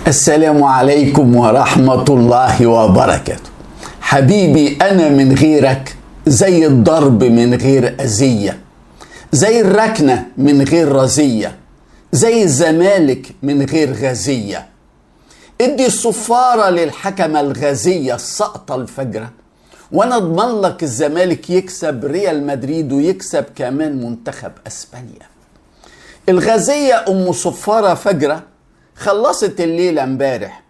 السلام عليكم ورحمة الله وبركاته. حبيبي، أنا من غيرك زي الضرب من غير أذية، زي الركنة من غير رزية، زي الزمالك من غير غزية. ادي الصفارة للحكمة الغازية السقطة الفجرة، وانا اضمن لك الزمالك يكسب ريال مدريد ويكسب كمان منتخب اسبانيا. الغازية ام صفارة فجرة خلصت الليلة امبارح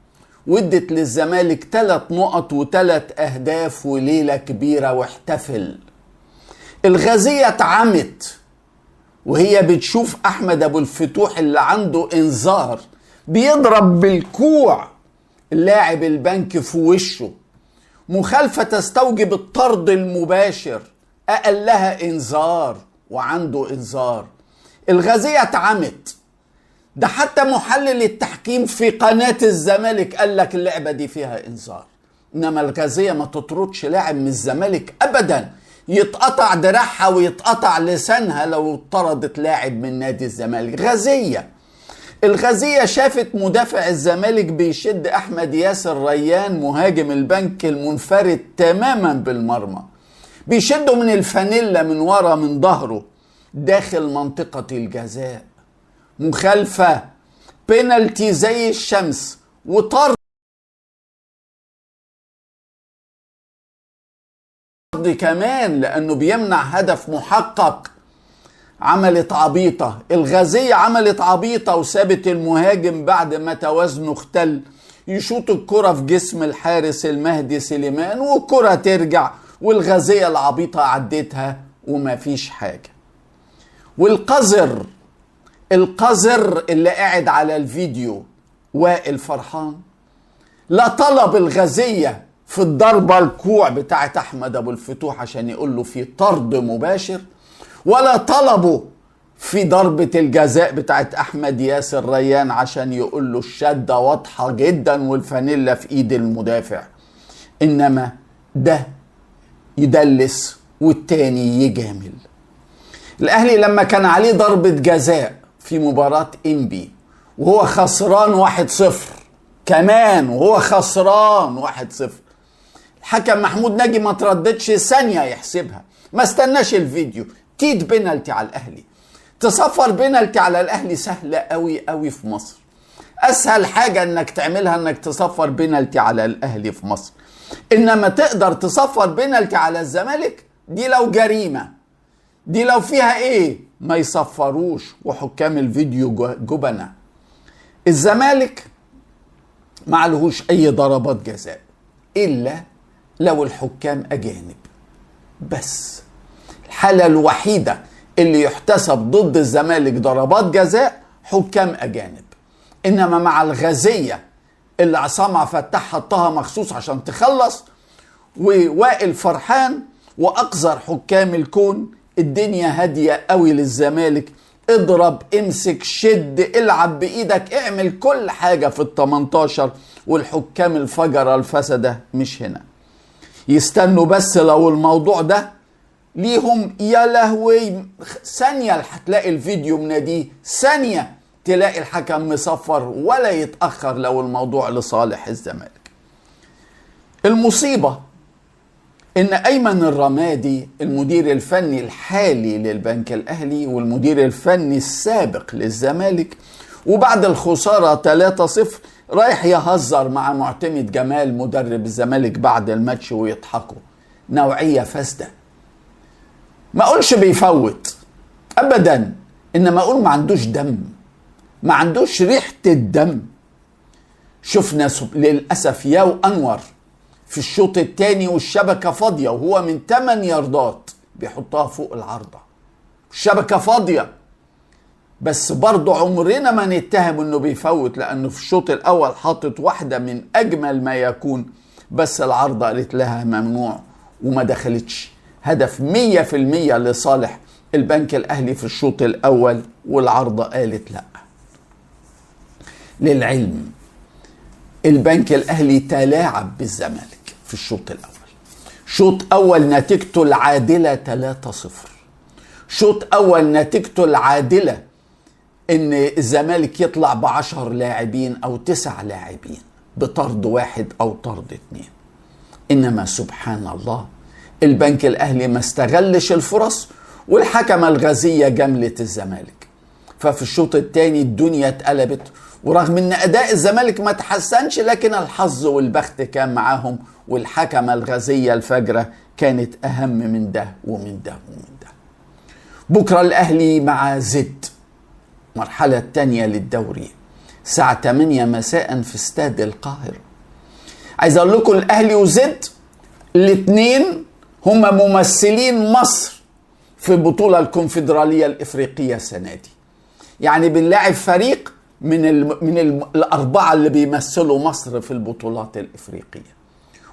وادت للزمالك 3 نقط و3 اهداف وليلة كبيرة واحتفل. الغازية اتعمت وهي بتشوف احمد ابو الفتوح اللي عنده انذار بيضرب بالكوع اللاعب البنك في وشه، مخالفة تستوجب الطرد المباشر، اقلها انذار وعنده انذار. الغازية اتعمت، ده حتى محلل التحكيم في قناة الزمالك قال لك اللعبة دي فيها انذار. انما الغازية ما تطردش لاعب من الزمالك ابدا، يتقطع دراعها ويتقطع لسانها لو طردت لاعب من نادي الزمالك. الغازية شافت مدافع الزمالك بيشد احمد ياسر ريان مهاجم البنك المنفرد تماما بالمرمى، بيشده من الفانيلا من ورا من ظهره داخل منطقة الجزاء. مخالفة بينالتي زي الشمس وطرد كمان لانه بيمنع هدف محقق. عملت عبيطة الغازية، عملت عبيطة وسابت المهاجم بعد ما توازنه اختل يشوط الكرة في جسم الحارس المهدي سليمان والكرة ترجع، والغازية العبيطة عدتها وما فيش حاجة. والقذر اللي قاعد على الفيديو وائل فرحان لا طلب الغازية في الضربة الكوع بتاعت احمد ابو الفتوح عشان يقول له في طرد مباشر، ولا طلبه في ضربة الجزاء بتاعت احمد ياسر ريان عشان يقول له الشدة واضحة جدا والفانيلا في ايد المدافع. انما ده يدلس والتاني يجامل. الاهلي لما كان عليه ضربة جزاء في مباراة انبي وهو خسران 1-0 كمان، وهو خسران 1-0، الحكم محمود ناجي ما ترددش ثانية يحسبها، ما استناش الفيديو، تيد بينالتي على الاهلي. تصفر بينالتي على الاهلي سهلة قوي قوي في مصر، اسهل حاجة انك تعملها انك تصفر بينالتي على الاهلي في مصر. انما تقدر تصفر بينالتي على الزمالك دي لو جريمة، دي لو فيها ايه ما يصفروش، وحكام الفيديو جبنة. الزمالك معلهوش اي ضربات جزاء الا لو الحكام اجانب بس. الحالة الوحيدة اللي يحتسب ضد الزمالك ضربات جزاء حكام اجانب. انما مع الغازية اللي عصام فتح حطها مخصوص عشان تخلص، ووائل فرحان واقذر حكام الكون، الدنيا هادية قوي للزمالك. اضرب، امسك، شد، العب بايدك، اعمل كل حاجة في ال18، والحكام الفجرة الفسدة مش هنا. يستنوا بس لو الموضوع ده ليهم يا لهوي ثانية هتلاقي الفيديو مناديه، ثانية تلاقي الحكم مصفر ولا يتأخر لو الموضوع لصالح الزمالك. المصيبة ان ايمن الرمادي المدير الفني الحالي للبنك الاهلي والمدير الفني السابق للزمالك، وبعد الخسارة 3-0 رايح يهزر مع معتمد جمال مدرب الزمالك بعد الماتش ويضحكوا. نوعية فاسدة. ما اقولش بيفوت ابدا، انما اقول ما عندوش دم، ما عندوش ريحة الدم. شفنا للأسف ياو أنور في الشوط الثاني والشبكة فاضية وهو من 8 ياردات بيحطها فوق العارضة، الشبكة فاضية، بس برضه عمرنا ما نتهم انه بيفوت، لانه في الشوط الاول حاطط واحدة من اجمل ما يكون، بس العارضة قالت لها ممنوع وما دخلتش. هدف 100% لصالح البنك الاهلي في الشوط الاول، والعارضة قالت لا. للعلم البنك الاهلي تلاعب بالزمالك في الشوط الاول. شوط اول نتيجته العادلة 3-0، شوط اول نتيجته العادلة ان الزمالك يطلع ب10 لاعبين او 9 لاعبين بطرد 1 او طرد 2. انما سبحان الله البنك الاهلي ما استغلش الفرص، والحكمة الغازية جملت الزمالك. ففي الشوط الثاني الدنيا اتقلبت، ورغم ان اداء الزمالك ما تحسنش لكن الحظ والبخت كان معاهم، والحكمة الغازية الفجرة كانت اهم من ده ومن ده ومن ده. بكرة الاهلي مع زد، المرحلة الثانية للدوري، الساعة 8 مساء في استاد القاهرة. عايز اقول لكم الاهلي وزد الاثنين هم ممثلين مصر في البطولة الكونفدرالية الافريقية السنة دي. يعني بنلاعب فريق من الأربعة اللي بيمثلوا مصر في البطولات الافريقية.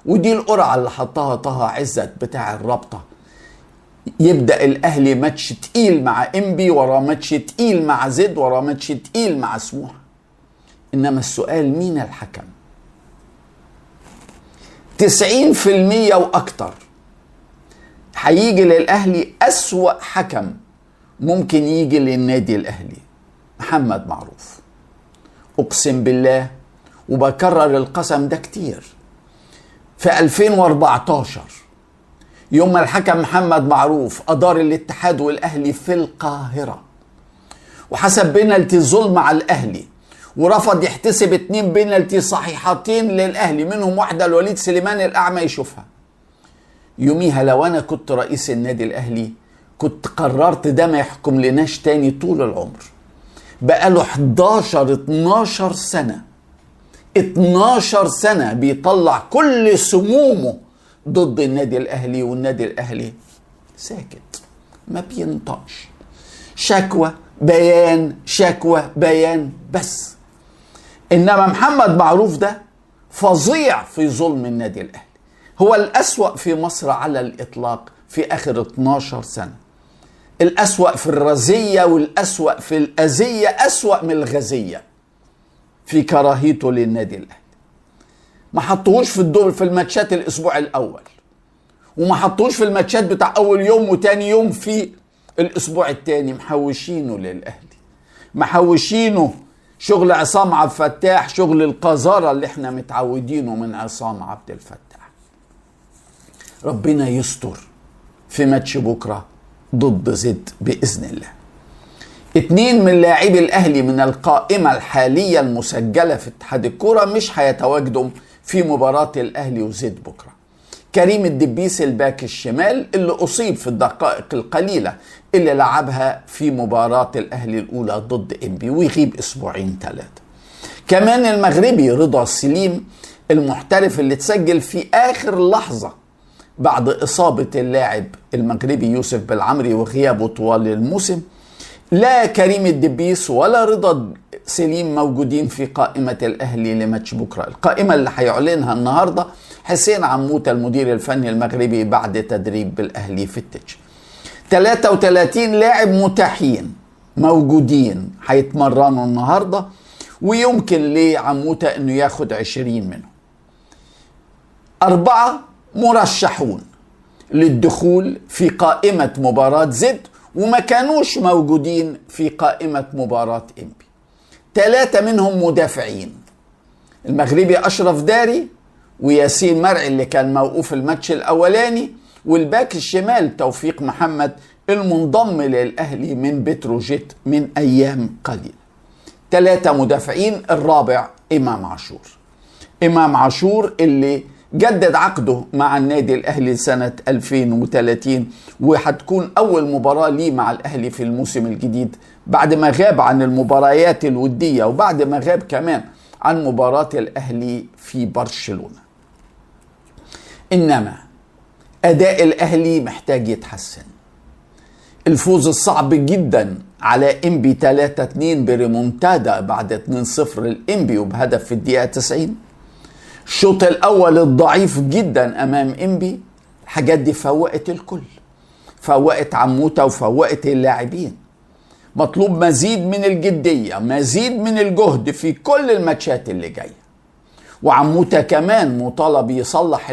ودي القرعة اللي حطها طه عزت بتاع الرابطة. يبدأ الاهلي ماتش تقيل مع انبي، ورا ماتش تقيل مع زد، ورا ماتش تقيل مع سموحة. انما السؤال مين الحكم؟ 90% واكتر هيجي للاهلي اسوأ حكم ممكن يجي للنادي الاهلي، محمد معروف. اقسم بالله وبكرر القسم ده كتير، في 2014 يوم ما الحكم محمد معروف ادار الاتحاد والاهلي في القاهرة وحسب بينالتي ظلم على الاهلي، ورفض يحتسب 2 بينالتي صحيحتين للاهلي، منهم واحدة لوليد سليمان الاعمى يشوفها. يوميها لو انا كنت رئيس النادي الاهلي كنت قررت ده ما يحكم لناش تاني طول العمر. بقاله 12 سنة 12 سنة بيطلع كل سمومه ضد النادي الاهلي، والنادي الاهلي ساكت ما بينطقش. شكوى بيان شكوى بيان بس. انما محمد معروف ده فظيع في ظلم النادي الاهلي، هو الأسوأ في مصر على الإطلاق في آخر 12 سنة. الأسوأ في الرزية والأسوأ في الأذية، أسوأ من الغزية في كراهيته للنادي الأهلي. ما حطوهوش في الدور في الماتشات الأسبوع الأول، وما حطوهوش في الماتشات بتاع أول يوم وتاني يوم في الأسبوع التاني. محوشينه للأهلي، محوشينه شغل عصام عبد الفتاح، شغل القذارة اللي احنا متعودينه من عصام عبد الفتاح. ربنا يستر في ماتش بكرة ضد زد بإذن الله. 2 من لاعبي الأهلي من القائمة الحالية المسجلة في اتحاد الكرة مش هيتواجدوا في مباراة الأهلي وزد بكرة. كريم الدبيس الباك الشمال اللي أصيب في الدقائق القليلة اللي لعبها في مباراة الأهلي الأولى ضد انبي، ويغيب 2-3. كمان المغربي رضا سليم المحترف اللي تسجل في آخر لحظة بعد إصابة اللاعب المغربي يوسف بالعمري وغيابه طوال الموسم. لا كريم الدبيس ولا رضا سليم موجودين في قائمة الأهلي لماتش بكرة. القائمة اللي هيعلنها النهاردة حسين عموتة المدير الفني المغربي بعد تدريب بالأهلي في التتش. 33 لاعب متاحين موجودين هيتمرنوا النهاردة، ويمكن لعموتة أنه ياخد 20 منهم. 4 مرشحون للدخول في قائمة مباراة زد وما كانوش موجودين في قائمة مباراة انبي. 3 منهم مدافعين، المغربي أشرف داري وياسين مرعي اللي كان موقوف الماتش الأولاني، والباك الشمال توفيق محمد المنضم للأهلي من بتروجيت من أيام قليلة. 3 مدافعين. الرابع إمام عاشور. إمام عاشور اللي جدد عقده مع النادي الأهلي سنة 2030، وهتكون أول مباراة ليه مع الأهلي في الموسم الجديد بعد ما غاب عن المباريات الودية، وبعد ما غاب كمان عن مباراة الأهلي في برشلونة. إنما أداء الأهلي محتاج يتحسن. الفوز الصعب جدا على انبي 3-2 بريمونتادا بعد 2-0 للانبي وبهدف في الدقيقة 90. الشوط الأول الضعيف جدا أمام انبي. الحاجات دي فوقت الكل، فوقت عموتة وفوقت اللاعبين. مطلوب مزيد من الجدية، مزيد من الجهد في كل الماتشات اللي جاية. وعموتة كمان مطالب يصلح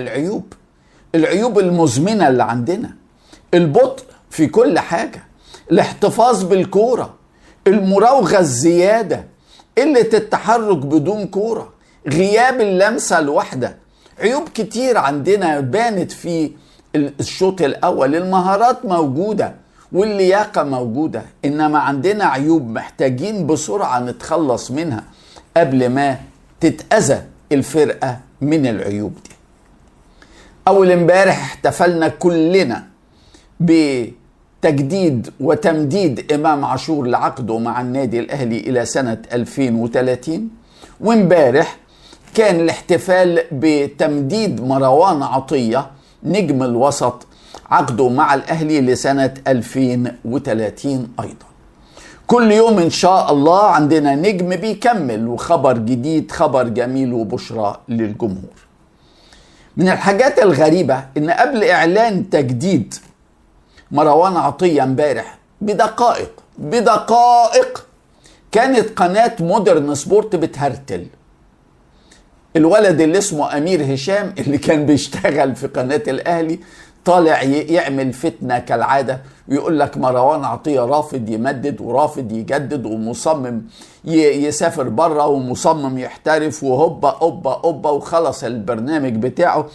العيوب المزمنة اللي عندنا، البطء في كل حاجة، الاحتفاظ بالكورة، المراوغة الزيادة، قلة التحرك بدون كورة، غياب اللمسة الواحدة. عيوب كتير عندنا بانت في الشوط الأول. المهارات موجودة واللياقة موجودة، إنما عندنا عيوب محتاجين بسرعة نتخلص منها قبل ما تتأذى الفرقة من العيوب دي. أول امبارح احتفلنا كلنا بتجديد وتمديد إمام عاشور لعقده مع النادي الأهلي إلى سنة 2030، وامبارح كان الاحتفال بتمديد مروان عطية نجم الوسط عقده مع الأهلي لسنة 2030 أيضا. كل يوم إن شاء الله عندنا نجم بيكمل وخبر جديد، خبر جميل وبشرى للجمهور. من الحاجات الغريبة إن قبل إعلان تجديد مروان عطية امبارح بدقائق كانت قناة مودرن سبورت بتهرتل. الولد اللي اسمه أمير هشام اللي كان بيشتغل في قناة الأهلي طالع يعمل فتنة كالعادة، ويقول لك مروان عطية رافض يمدد ورافض يجدد ومصمم يسافر بره ومصمم يحترف وهوبا اوبا اوبا، وخلص البرنامج بتاعه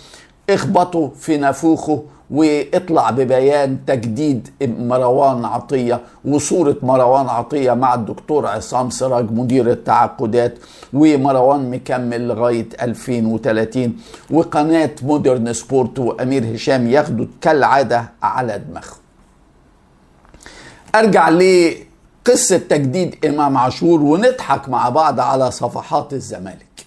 اخبطوا في نافوخه واطلع ببيان تجديد مروان عطية وصورة مروان عطية مع الدكتور عصام سراج مدير التعاقدات، ومروان مكمل لغاية 2030، وقناة مودرن سبورت وأمير هشام ياخدوا كالعادة على دماغهم. أرجع لقصة تجديد إمام عاشور ونضحك مع بعض على صفحات الزمالك.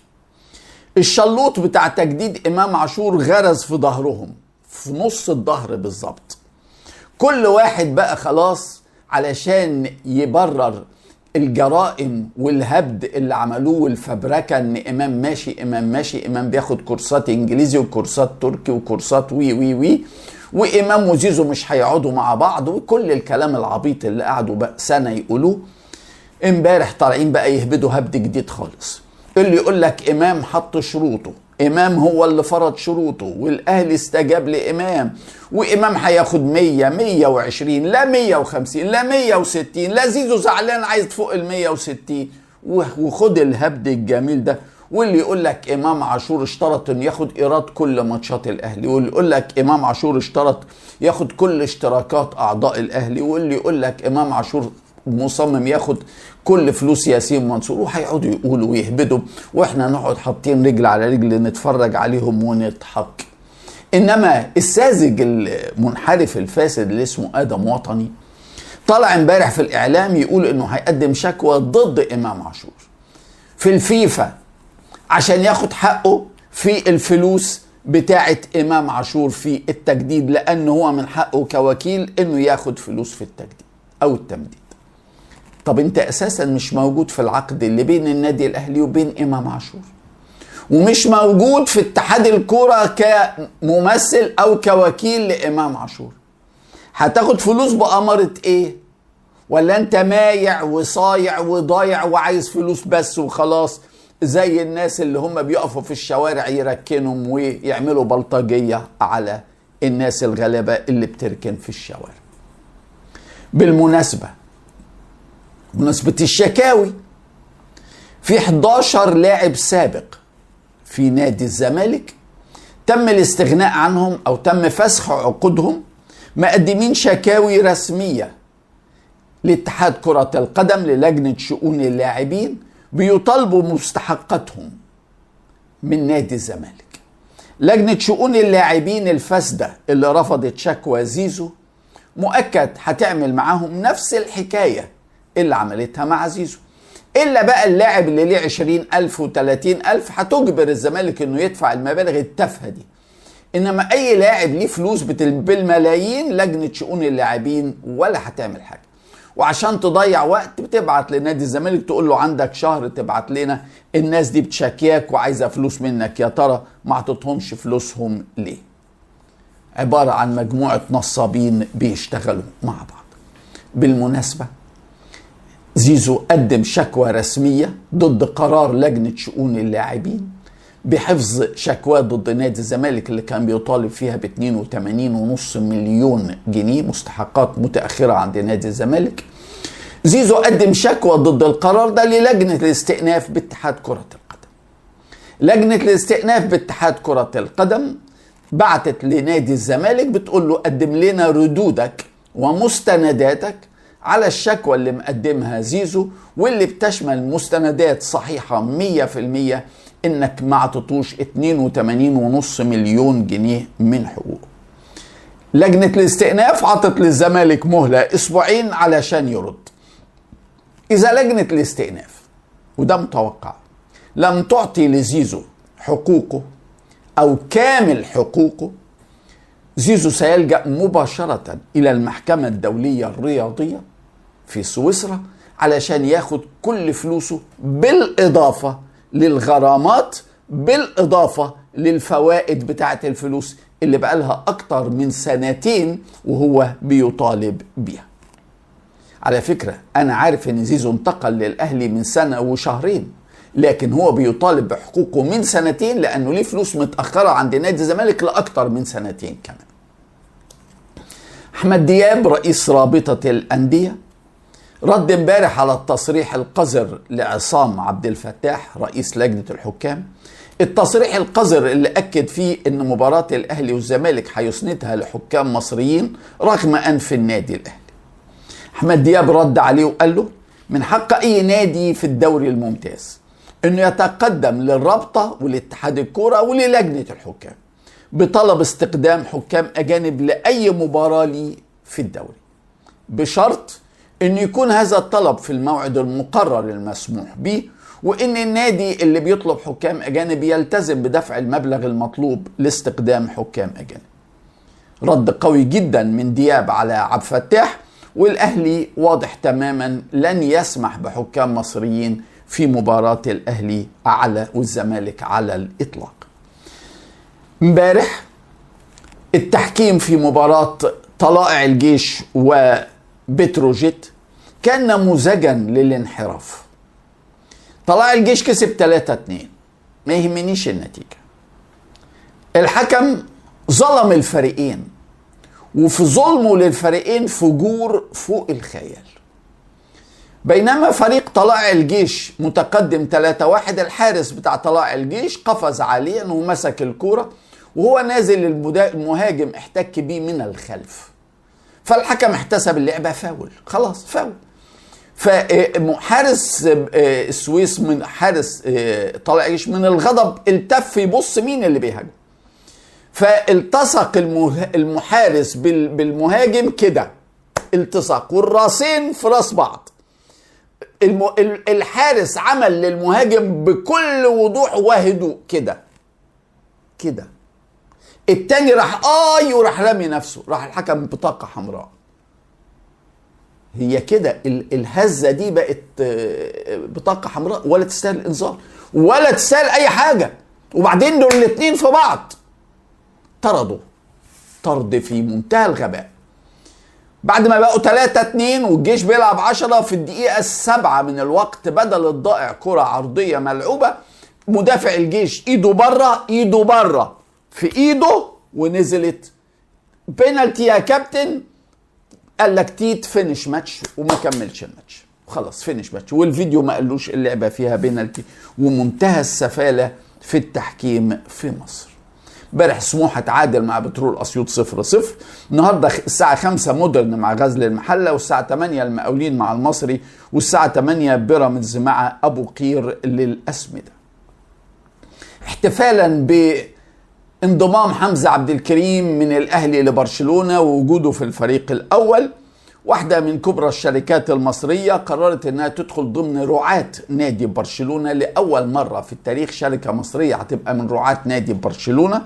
الشلوط بتاع تجديد إمام عاشور غرز في ظهرهم، في نص الظهر بالظبط. كل واحد بقى خلاص علشان يبرر الجرائم والهبد اللي عملوه والفبركة ان امام ماشي امام ماشي، امام بياخد كورسات انجليزي وكورسات تركي وكورسات وي وامام وزيزو مش هيقعدوا مع بعض، وكل الكلام العبيط اللي قعدوا بقى سنة يقولوه. امبارح طالعين بقى يهبدوا هبد جديد خالص. اللي يقول لك امام حط شروطه، امام هو اللي فرض شروطه، والاهلي استجاب لامام، وامام هياخد 100 120 لا 150 لا 160 لا زيزو زعلان عايز فوق ال 160، وخد الهبد الجميل ده. واللي يقول لك امام عاشور اشترط ان ياخد ايراد كل ماتشات الاهلي، واللي يقول لك امام عاشور اشترط ياخد كل اشتراكات اعضاء الاهلي، واللي يقول لك امام عاشور مصمم ياخد كل فلوس ياسين منصور، وهيقعدوا يقولوا ويهبدوا، واحنا نقعد حاطين رجل على رجل نتفرج عليهم ونضحك. انما الساذج المنحرف الفاسد اللي اسمه ادم وطني طلع امبارح في الاعلام يقول انه هيقدم شكوى ضد امام عاشور في الفيفا عشان ياخد حقه في الفلوس بتاعه امام عاشور في التجديد، لان هو من حقه كوكيل انه ياخد فلوس في التجديد او التمديد. طب انت اساسا مش موجود في العقد اللي بين النادي الاهلي وبين امام عاشور، ومش موجود في اتحاد الكرة كممثل او كوكيل لامام عاشور. هتاخد فلوس بأمارة ايه؟ ولا انت مايع وصايع وضايع وعايز فلوس بس وخلاص، زي الناس اللي هم بيقفوا في الشوارع يركنهم ويعملوا بلطجية على الناس الغلابة اللي بتركن في الشوارع. بالمناسبة الشكاوي، في 11 لاعب سابق في نادي الزمالك تم الاستغناء عنهم او تم فسخ عقودهم، مقدمين شكاوي رسمية لاتحاد كرة القدم للجنة شؤون اللاعبين بيطالبوا مستحقاتهم من نادي الزمالك. لجنة شؤون اللاعبين الفاسدة اللي رفضت شكوى زيزو مؤكد هتعمل معاهم نفس الحكاية اللي عملتها مع زيزو، إلا بقى اللاعب اللي ليه 20,000 و30,000 هتجبر الزمالك إنه يدفع المبالغ التافهة دي. إنما أي لاعب ليه فلوس بالملايين لجنة شؤون اللاعبين ولا هتعمل حاجة. وعشان تضيع وقت بتبعت لنادي الزمالك تقول له عندك شهر تبعت لنا الناس دي بتشاكياك وعايزة فلوس منك، يا ترى ما عطتهمش فلوسهم ليه؟ عبارة عن مجموعة نصابين بيشتغلوا مع بعض. بالمناسبة زيزو قدم شكوى رسمية ضد قرار لجنة شؤون اللاعبين بحفظ شكوى ضد نادي الزمالك اللي كان بيطالب فيها ب 82.5 مليون جنيه مستحقات متأخرة عند نادي الزمالك، زيزو قدم شكوى ضد القرار ده للجنة الاستئناف باتحاد كرة القدم. لجنة الاستئناف باتحاد كرة القدم بعتت لنادي الزمالك بتقول له قدم لنا ردودك ومستنداتك على الشكوى اللي مقدمها زيزو، واللي بتشمل مستندات صحيحة 100% انك ما عطتوش 82.5 مليون جنيه من حقوقه. لجنة الاستئناف عطت للزمالك مهلة اسبوعين علشان يرد. اذا لجنة الاستئناف، وده متوقع، لم تعطي لزيزو حقوقه او كامل حقوقه، زيزو سيلجأ مباشرة الى المحكمة الدولية الرياضية في سويسرا علشان ياخد كل فلوسه، بالاضافة للغرامات، بالاضافة للفوائد بتاعت الفلوس اللي بقالها اكتر من 2 وهو بيطالب بيها. على فكرة انا عارف ان زيزو انتقل للاهلي من 1 وشهرين، لكن هو بيطالب بحقوقه من 2 لانه ليه فلوس متأخرة عند نادي الزمالك لاكتر من 2 كمان. احمد دياب رئيس رابطة الاندية رد امبارح على التصريح القذر لعصام عبد الفتاح رئيس لجنة الحكام، التصريح القذر اللي أكد فيه ان مباراة الاهلي والزمالك هيسندها لحكام مصريين رغم انف النادي الاهلي. احمد دياب رد عليه وقال له من حق اي نادي في الدوري الممتاز انه يتقدم للرابطة ولاتحاد الكرة وللجنة الحكام بطلب استقدام حكام اجانب لاي مباراة لي في الدوري، بشرط ان يكون هذا الطلب في الموعد المقرر المسموح به، وان النادي اللي بيطلب حكام اجانب يلتزم بدفع المبلغ المطلوب لاستقدام حكام اجانب. رد قوي جدا من دياب على عبد الفتاح، والاهلي واضح تماما لن يسمح بحكام مصريين في مباراة الاهلي والزمالك على الاطلاق. امبارح التحكيم في مباراة طلائع الجيش وبتروجيت كان نموذجا للانحراف. طلائع الجيش كسب 3-2، ما يهمنيش النتيجة. الحكم ظلم الفريقين، وفي ظلمه للفريقين فجور فوق الخيال. بينما فريق طلائع الجيش متقدم 3-1، الحارس بتاع طلائع الجيش قفز عاليا ومسك الكورة، وهو نازل المهاجم احتك بيه من الخلف، فالحكم احتسب اللعبة فاول، خلاص فاول. فحارس السويس من حارس طلائع الجيش من الغضب التف يبص مين اللي بيهاجم، فالتصق المحارس بالمهاجم كده، التصق والراسين في راس بعض. الحارس عمل للمهاجم بكل وضوح وهدوء كده كده، التاني راح وراح رامي نفسه، راح الحكم بطاقة حمراء. هي كده الهزة دي بقت بطاقة حمراء، ولا تستاهل الانذار ولا تستاهل اي حاجة. وبعدين دول الاتنين في بعض طردوا طرد في منتهى الغباء. بعد ما بقوا 3-2 والجيش بيلعب 10 في الدقيقة 7 من الوقت بدل الضائع كرة عرضية ملعوبة، مدافع الجيش ايده بره في ايده ونزلت بينالتي يا كابتن. قال لك تيت فينش ماتش وما كملش الماتش، خلاص فينش ماتش، والفيديو ما قالوش اللعبة فيها بينالتي. ومنتهى السفالة في التحكيم في مصر. امبارح سموحة تعادل مع بترول اسيوط 0-0. النهارده الساعة 5 مودرن مع غزل المحلة، والساعة 8 المقاولين مع المصري، والساعة 8 بيراميدز مع ابو قير للأسمدة. احتفالا بانضمام حمزة عبد الكريم من الاهلي لبرشلونة ووجوده في الفريق الاول، واحدة من كبرى الشركات المصرية قررت انها تدخل ضمن رعاة نادي برشلونة لأول مرة في التاريخ. شركة مصرية هتبقى من رعاة نادي برشلونة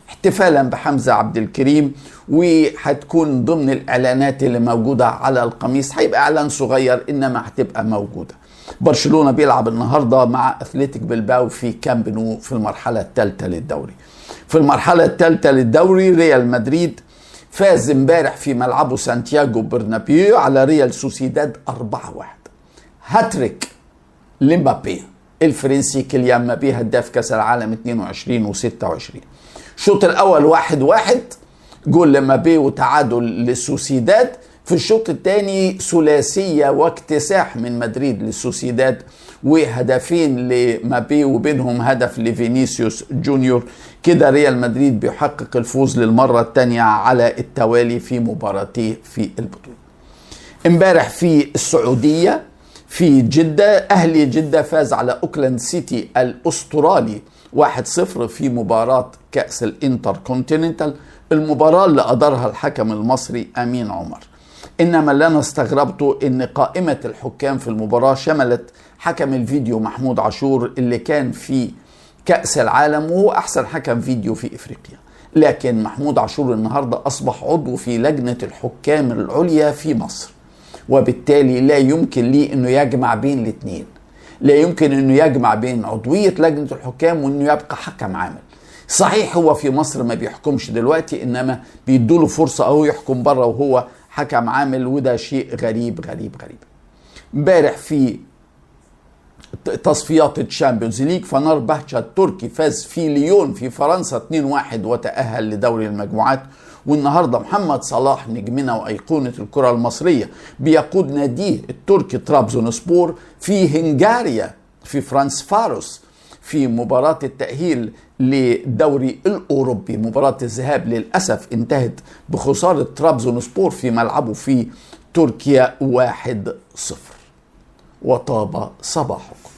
احتفالا بحمزة عبد الكريم، وهتكون ضمن الاعلانات اللي موجودة على القميص. هيبقى اعلان صغير انما هتبقى موجودة. برشلونة بيلعب النهاردة مع أثليتيك بلباو في كامب نو في المرحلة الثالثة للدوري. في المرحلة الثالثة للدوري ريال مدريد فاز امبارح في ملعبه سانتياغو برنابيو على ريال سوسيداد 4-1. هاتريك لمبابي الفرنسي، كيليان مبابي هداف كاس العالم 22 و26. الشوط الاول 1-1 جول لمبابي وتعادل لسوسيداد. في الشوط الثاني ثلاثية واكتساح من مدريد للسوسيداد، وهدفين لمابي وبينهم هدف لفينيسيوس جونيور. كده ريال مدريد بيحقق الفوز للمرة الثانية على التوالي في مباراتيه في البطولة. امبارح في السعودية في جدة، أهلي جدة فاز على أوكلاند سيتي الأسترالي 1-0 في مباراة كأس الانتر كونتيننتال، المباراة اللي أدارها الحكم المصري أمين عمر. إنما اللي أنا استغربته إن قائمة الحكام في المباراة شملت حكم الفيديو محمود عاشور اللي كان في كأس العالم وهو أحسن حكم فيديو في إفريقيا، لكن محمود عاشور النهاردة أصبح عضو في لجنة الحكام العليا في مصر، وبالتالي لا يمكن لي أنه يجمع بين الاثنين، لا يمكن أنه يجمع بين عضوية لجنة الحكام وأنه يبقى حكم عامل. صحيح هو في مصر ما بيحكمش دلوقتي، إنما بيدوله فرصة أهو يحكم بره وهو حكم عامل، وده شيء غريب غريب غريب. امبارح في تصفيات الشامبيونز ليج فنربخشة التركي فاز في ليون في فرنسا 2-1 وتأهل لدوري المجموعات. والنهارده محمد صلاح نجمنا وأيقونة الكرة المصرية بيقود ناديه التركي طرابزونسبور في هنغاريا في فرانس فاروس في مباراة التأهيل للدوري الأوروبي. مباراة الذهاب للأسف انتهت بخسارة طرابزونسبور في ملعبه في تركيا 1-0. وطاب صباحكم.